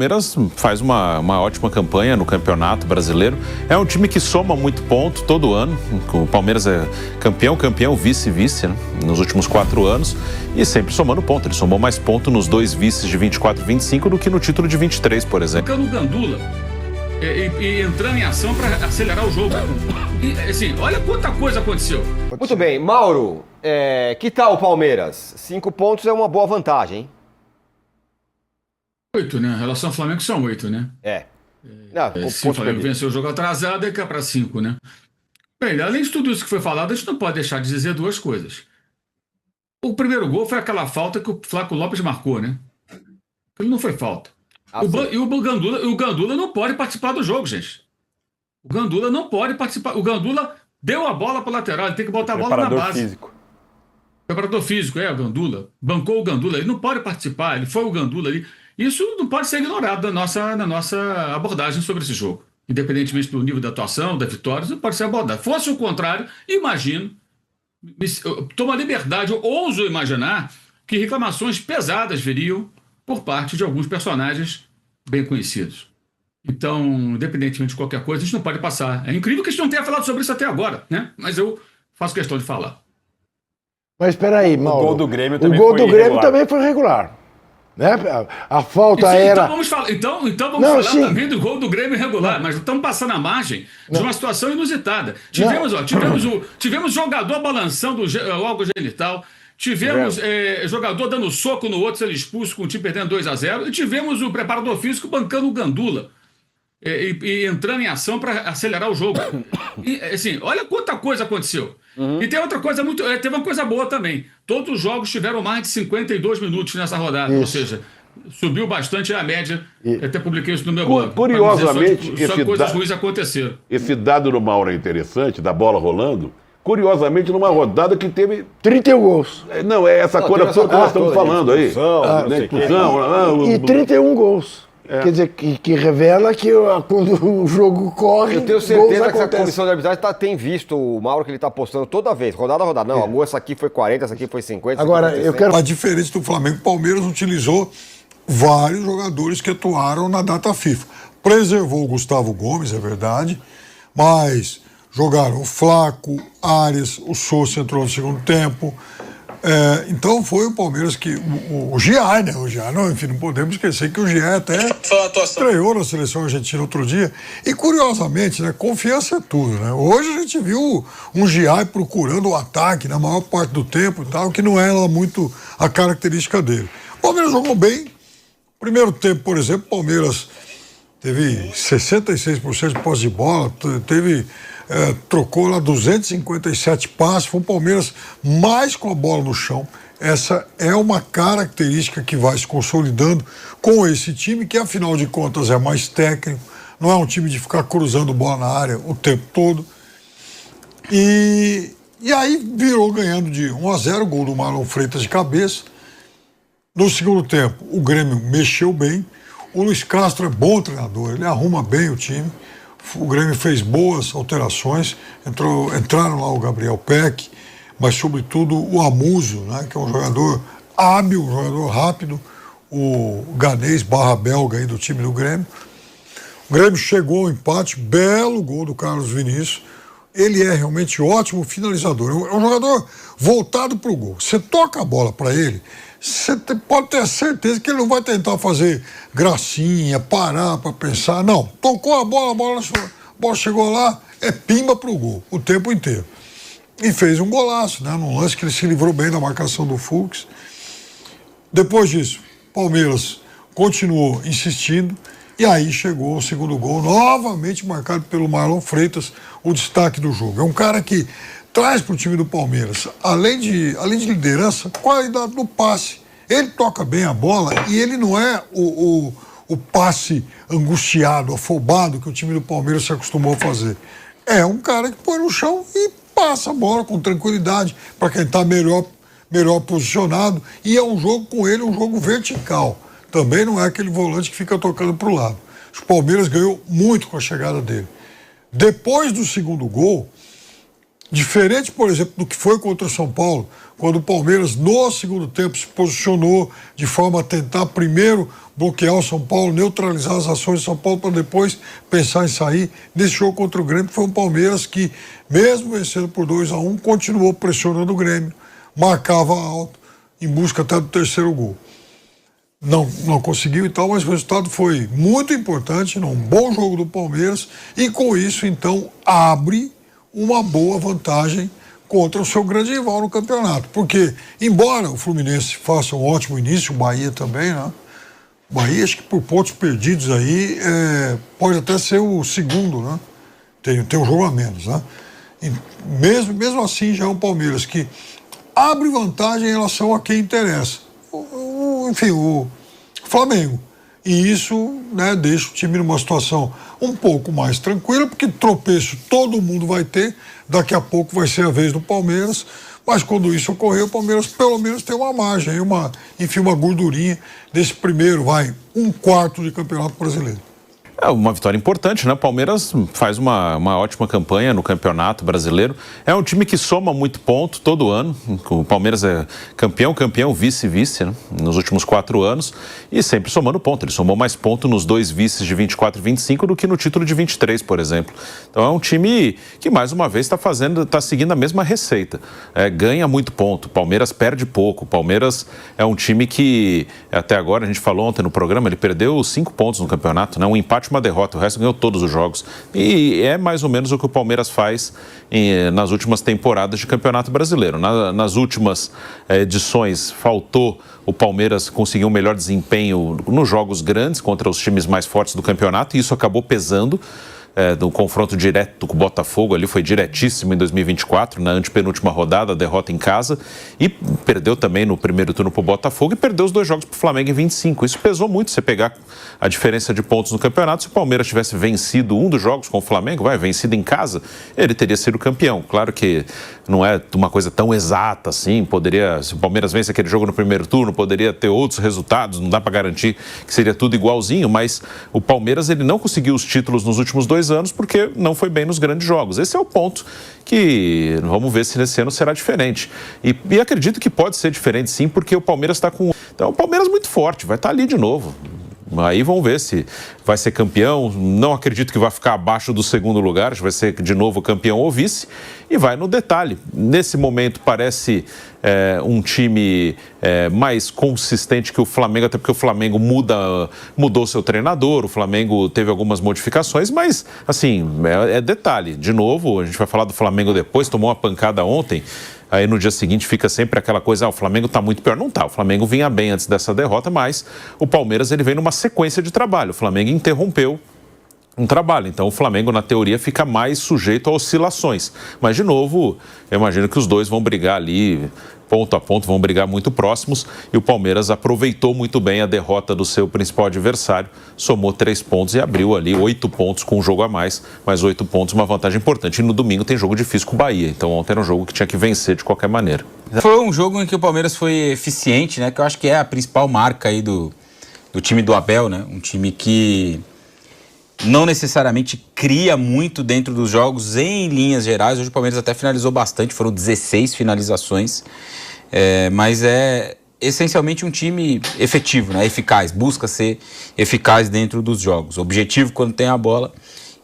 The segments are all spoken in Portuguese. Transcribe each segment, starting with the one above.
Palmeiras faz uma ótima campanha no Campeonato Brasileiro. É um time que soma muito ponto todo ano. O Palmeiras é campeão, vice-vice, né, nos últimos 4 anos. E sempre somando ponto. Ele somou mais ponto nos 2 vices de 24 e 25 do que no título de 23, por exemplo. Ficando Gandula e entrando em ação para acelerar o jogo. E, assim, olha quanta coisa aconteceu. Muito bem. Mauro, que tal o Palmeiras? 5 pontos é uma boa vantagem, hein? 8, né? Em relação ao Flamengo são 8, né? Se o Flamengo venceu o jogo atrasado, é que é para 5, né? Bem, além de tudo isso que foi falado, a gente não pode deixar de dizer 2 coisas. O primeiro gol foi aquela falta que o Flaco Lopes marcou, né? Ele não foi falta. E o Gandula não pode participar do jogo, gente. O Gandula não pode participar. O Gandula deu a bola para o lateral, ele tem que botar a bola na base. Físico. Preparador físico, o Gandula. Bancou o Gandula, ele não pode participar, ele foi o Gandula ali. Isso não pode ser ignorado na nossa abordagem sobre esse jogo. Independentemente do nível da atuação, da vitória, isso não pode ser abordado. Fosse o contrário, imagino, tomo a liberdade, eu ouso imaginar que reclamações pesadas viriam por parte de alguns personagens bem conhecidos. Então, independentemente de qualquer coisa, a gente não pode passar. É incrível que a gente não tenha falado sobre isso até agora, né? Mas eu faço questão de falar. Mas espera aí, Mauro. O gol do Grêmio também foi regular. Né? A falta sim, era... Então vamos falar também do gol do Grêmio irregular, mas estamos passando a margem de uma situação inusitada. Tivemos jogador balançando o algo genital, tivemos jogador dando soco no outro, sendo expulso com o time perdendo 2-0, e tivemos o preparador físico bancando o Gandula e entrando em ação para acelerar o jogo. E, assim, olha quanta coisa aconteceu. E tem outra coisa teve uma coisa boa também. Todos os jogos tiveram mais de 52 minutos nessa rodada. Isso. Ou seja, subiu bastante a média. Eu até publiquei isso no meu blog. Curiosamente, só coisas ruins aconteceram. Esse dado do Mauro é interessante, da bola rolando. Curiosamente, numa rodada que teve 31 gols. Não, é essa coisa toda que nós estamos falando aí. E 31 gols. Quer dizer, que revela que quando o jogo corre, eu tenho certeza que essa comissão de arbitragem tem visto o Mauro, que ele está postando toda vez, rodada a rodada. Não, essa aqui foi 40, essa aqui foi 50. Agora, eu quero... A diferença do Flamengo, o Palmeiras utilizou vários jogadores que atuaram na data FIFA. Preservou o Gustavo Gomes, é verdade, mas jogaram o Flaco, Arias, o Sousa entrou no segundo tempo. Então foi o Palmeiras que... O Giai, né? O Giai, enfim, não podemos esquecer que o Giai até estreou na seleção argentina outro dia. E curiosamente, né? Confiança é tudo, né? Hoje a gente viu um Giai procurando o ataque na maior parte do tempo e tal, que não era muito a característica dele. O Palmeiras jogou bem. Primeiro tempo, por exemplo, o Palmeiras teve 66% de posse de bola, trocou lá 257 passes, foi o Palmeiras mais com a bola no chão. Essa é uma característica que vai se consolidando com esse time, que afinal de contas é mais técnico, não é um time de ficar cruzando bola na área o tempo todo. E aí virou ganhando de 1-0, gol do Marlon Freitas de cabeça. No segundo tempo, o Grêmio mexeu bem. O Luiz Castro é bom treinador, ele arruma bem o time. O Grêmio fez boas alterações, entraram lá o Gabriel Peck, mas sobretudo o Amuso, né, que é um jogador hábil, um jogador rápido, o ganês /belga aí do time do Grêmio. O Grêmio chegou ao empate, belo gol do Carlos Vinícius. Ele é realmente ótimo finalizador, é um jogador voltado para o gol. Você toca a bola para ele, você pode ter certeza que ele não vai tentar fazer gracinha, parar para pensar. Não, tocou a bola chegou lá, é pimba pro gol, o tempo inteiro. E fez um golaço, né? Num lance que ele se livrou bem da marcação do Fux. Depois disso, Palmeiras continuou insistindo, e aí chegou o segundo gol, novamente marcado pelo Marlon Freitas, o destaque do jogo. É um cara que traz para o time do Palmeiras, além de liderança, qualidade no passe. Ele toca bem a bola e ele não é o passe angustiado, afobado que o time do Palmeiras se acostumou a fazer. É um cara que põe no chão e passa a bola com tranquilidade para quem está melhor posicionado. E é um jogo com ele, um jogo vertical. Também não é aquele volante que fica tocando para o lado. O Palmeiras ganhou muito com a chegada dele. Depois do segundo gol, Diferente, por exemplo, do que foi contra o São Paulo, quando o Palmeiras, no segundo tempo, se posicionou de forma a tentar primeiro bloquear o São Paulo, neutralizar as ações do São Paulo para depois pensar em sair. Nesse jogo contra o Grêmio foi um Palmeiras que, mesmo vencendo por 2-1, continuou pressionando o Grêmio, marcava alto, em busca até do terceiro gol. Não conseguiu e tal, mas o resultado foi muito importante, um bom jogo do Palmeiras, e com isso, então, abre uma boa vantagem contra o seu grande rival no campeonato. Porque, embora o Fluminense faça um ótimo início, o Bahia também, né? O Bahia, acho que por pontos perdidos aí, pode até ser o segundo, né? Tem um jogo a menos, né? E mesmo assim, já é um Palmeiras que abre vantagem em relação a quem interessa. Enfim, o Flamengo. E isso, né, deixa o time numa situação um pouco mais tranquila, porque tropeço todo mundo vai ter, daqui a pouco vai ser a vez do Palmeiras, mas quando isso ocorrer, o Palmeiras pelo menos tem uma margem, uma gordurinha desse primeiro, um quarto de Campeonato Brasileiro. É uma vitória importante, né? O Palmeiras faz uma ótima campanha no Campeonato Brasileiro. É um time que soma muito ponto todo ano. O Palmeiras é campeão, vice, né? Nos últimos 4 anos. E sempre somando ponto. Ele somou mais ponto nos 2 vices de 24 e 25 do que no título de 23, por exemplo. Então é um time que, mais uma vez, está seguindo a mesma receita. Ganha muito ponto. O Palmeiras perde pouco. O Palmeiras é um time que, até agora, a gente falou ontem no programa, ele perdeu 5 pontos no campeonato, né? Um empate, uma derrota, o resto ganhou todos os jogos. E é mais ou menos o que o Palmeiras faz nas últimas temporadas de Campeonato Brasileiro. Nas últimas edições, faltou o Palmeiras conseguir um melhor desempenho nos jogos grandes contra os times mais fortes do campeonato, e isso acabou pesando. Do confronto direto com o Botafogo, ali foi diretíssimo em 2024, na antepenúltima rodada, a derrota em casa, e perdeu também no primeiro turno para o Botafogo e perdeu os 2 jogos para o Flamengo em 25. Isso pesou muito, você pegar a diferença de pontos no campeonato. Se o Palmeiras tivesse vencido um dos jogos com o Flamengo, vencido em casa, ele teria sido campeão. Claro que não é uma coisa tão exata assim, se o Palmeiras vence aquele jogo no primeiro turno, poderia ter outros resultados, não dá para garantir que seria tudo igualzinho, mas o Palmeiras ele não conseguiu os títulos nos últimos 2 anos porque não foi bem nos grandes jogos. Esse é o ponto que vamos ver se nesse ano será diferente. E acredito que pode ser diferente sim, porque o Palmeiras está com... Então o Palmeiras muito forte, vai estar ali de novo. Aí vamos ver se vai ser campeão. Não acredito que vai ficar abaixo do segundo lugar, vai ser de novo campeão ou vice, e vai no detalhe. Nesse momento parece um time mais consistente que o Flamengo, até porque o Flamengo mudou seu treinador, o Flamengo teve algumas modificações, mas assim, é detalhe. De novo, a gente vai falar do Flamengo depois, tomou uma pancada ontem. Aí no dia seguinte fica sempre aquela coisa, o Flamengo está muito pior. Não está, o Flamengo vinha bem antes dessa derrota, mas o Palmeiras ele vem numa sequência de trabalho. O Flamengo interrompeu um trabalho, então o Flamengo na teoria fica mais sujeito a oscilações. Mas de novo, eu imagino que os dois vão brigar ali, ponto a ponto, vão brigar muito próximos, e o Palmeiras aproveitou muito bem a derrota do seu principal adversário, somou 3 pontos e abriu ali 8 pontos com um jogo a mais, mas 8 pontos, uma vantagem importante. E no domingo tem jogo difícil com o Bahia, então ontem era um jogo que tinha que vencer de qualquer maneira. Foi um jogo em que o Palmeiras foi eficiente, né? Que eu acho que é a principal marca aí do time do Abel, né? Um time que não necessariamente cria muito dentro dos jogos em linhas gerais. Hoje o Palmeiras até finalizou bastante, foram 16 finalizações, mas é essencialmente um time efetivo, né? Eficaz, busca ser eficaz dentro dos jogos, objetivo quando tem a bola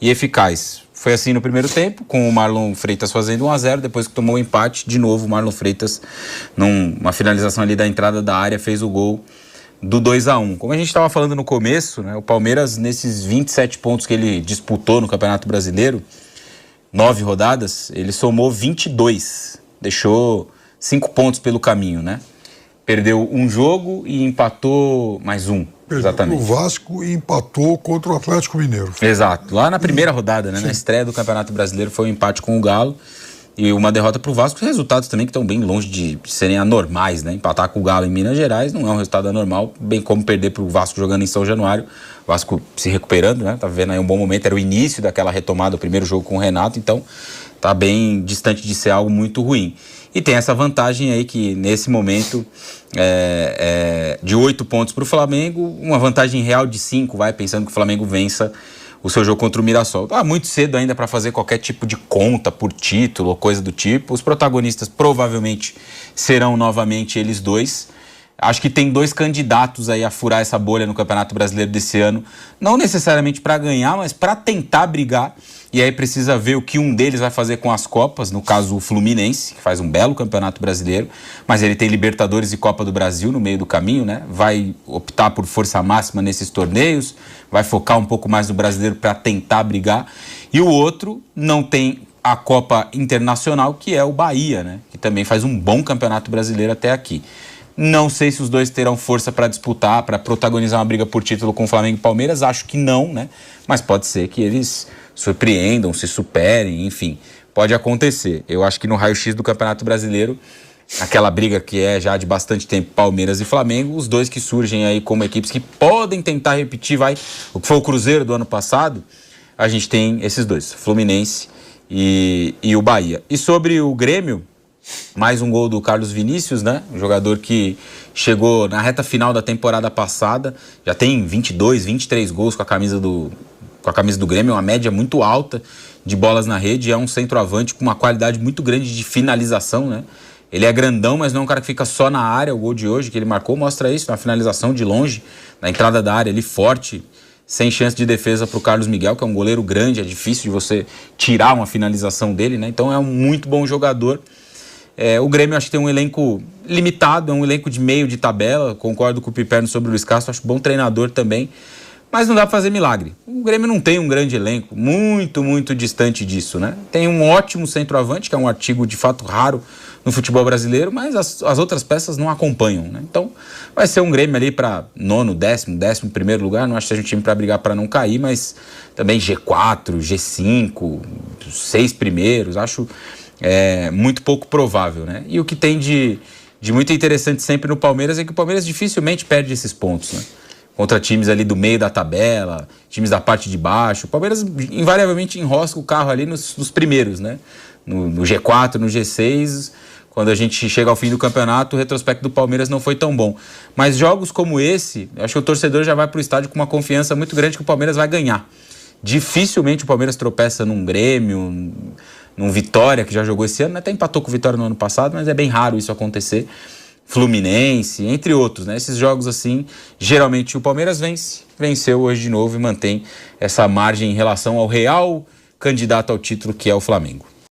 e eficaz. Foi assim no primeiro tempo, com o Marlon Freitas fazendo 1-0, depois que tomou o empate, de novo o Marlon Freitas, numa finalização ali da entrada da área, fez o gol do 2-1. Como a gente estava falando no começo, né, o Palmeiras, nesses 27 pontos que ele disputou no Campeonato Brasileiro, 9 rodadas, ele somou 22, deixou 5 pontos pelo caminho, né? Perdeu um jogo e empatou mais um. Exatamente. O Vasco empatou contra o Atlético Mineiro. Exato, lá na primeira rodada, né, na estreia do Campeonato Brasileiro, foi um empate com o Galo. E uma derrota para o Vasco, resultados também que estão bem longe de serem anormais, né? Empatar com o Galo em Minas Gerais não é um resultado anormal, bem como perder para o Vasco jogando em São Januário. O Vasco se recuperando, né? Tá vivendo aí um bom momento, era o início daquela retomada, o primeiro jogo com o Renato, então tá bem distante de ser algo muito ruim. E tem essa vantagem aí que nesse momento de 8 pontos para o Flamengo, uma vantagem real de 5, pensando que o Flamengo vença o seu jogo contra o Mirassol. Tá muito cedo ainda para fazer qualquer tipo de conta por título ou coisa do tipo. Os protagonistas provavelmente serão novamente eles dois. Acho que tem 2 candidatos aí a furar essa bolha no Campeonato Brasileiro desse ano. Não necessariamente para ganhar, mas para tentar brigar. E aí precisa ver o que um deles vai fazer com as Copas. No caso, o Fluminense, que faz um belo Campeonato Brasileiro. Mas ele tem Libertadores e Copa do Brasil no meio do caminho, né? Vai optar por força máxima nesses torneios. Vai focar um pouco mais no Brasileiro para tentar brigar. E o outro não tem a Copa Internacional, que é o Bahia, né? Que também faz um bom Campeonato Brasileiro até aqui. Não sei se os dois terão força para disputar, para protagonizar uma briga por título com o Flamengo e Palmeiras. Acho que não, né? Mas pode ser que eles surpreendam, se superem, enfim. Pode acontecer. Eu acho que no raio-x do Campeonato Brasileiro, aquela briga que é já de bastante tempo, Palmeiras e Flamengo, os dois que surgem aí como equipes que podem tentar repetir, o que foi o Cruzeiro do ano passado, a gente tem esses dois, Fluminense e o Bahia. E sobre o Grêmio, mais um gol do Carlos Vinícius, né? Um jogador que chegou na reta final da temporada passada, já tem 22, 23 gols com a camisa do Grêmio, uma média muito alta de bolas na rede, é um centroavante com uma qualidade muito grande de finalização, né? Ele é grandão, mas não é um cara que fica só na área. O gol de hoje que ele marcou mostra isso, na finalização de longe, na entrada da área, ele forte, sem chance de defesa para o Carlos Miguel, que é um goleiro grande, é difícil de você tirar uma finalização dele, né? Então é um muito bom jogador. O Grêmio acho que tem um elenco limitado, é um elenco de meio de tabela, concordo com o Piperno sobre o Luiz Castro, acho bom treinador também, mas não dá para fazer milagre. O Grêmio não tem um grande elenco, muito, muito distante disso, né? Tem um ótimo centroavante, que é um artigo de fato raro no futebol brasileiro, mas as outras peças não acompanham, né? Então vai ser um Grêmio ali para 9º, 10º primeiro lugar, não acho que seja um time para brigar para não cair, mas também G4, G5, 6 primeiros, acho muito pouco provável, né? E o que tem de muito interessante sempre no Palmeiras é que o Palmeiras dificilmente perde esses pontos, né? Contra times ali do meio da tabela, times da parte de baixo. O Palmeiras invariavelmente enrosca o carro ali nos primeiros, né? No G4, no G6, quando a gente chega ao fim do campeonato, o retrospecto do Palmeiras não foi tão bom. Mas jogos como esse, acho que o torcedor já vai para o estádio com uma confiança muito grande que o Palmeiras vai ganhar. Dificilmente o Palmeiras tropeça num Grêmio, num Vitória, que já jogou esse ano, até empatou com o Vitória no ano passado, mas é bem raro isso acontecer. Fluminense, entre outros, né? Esses jogos assim, geralmente o Palmeiras venceu hoje de novo e mantém essa margem em relação ao real candidato ao título, que é o Flamengo.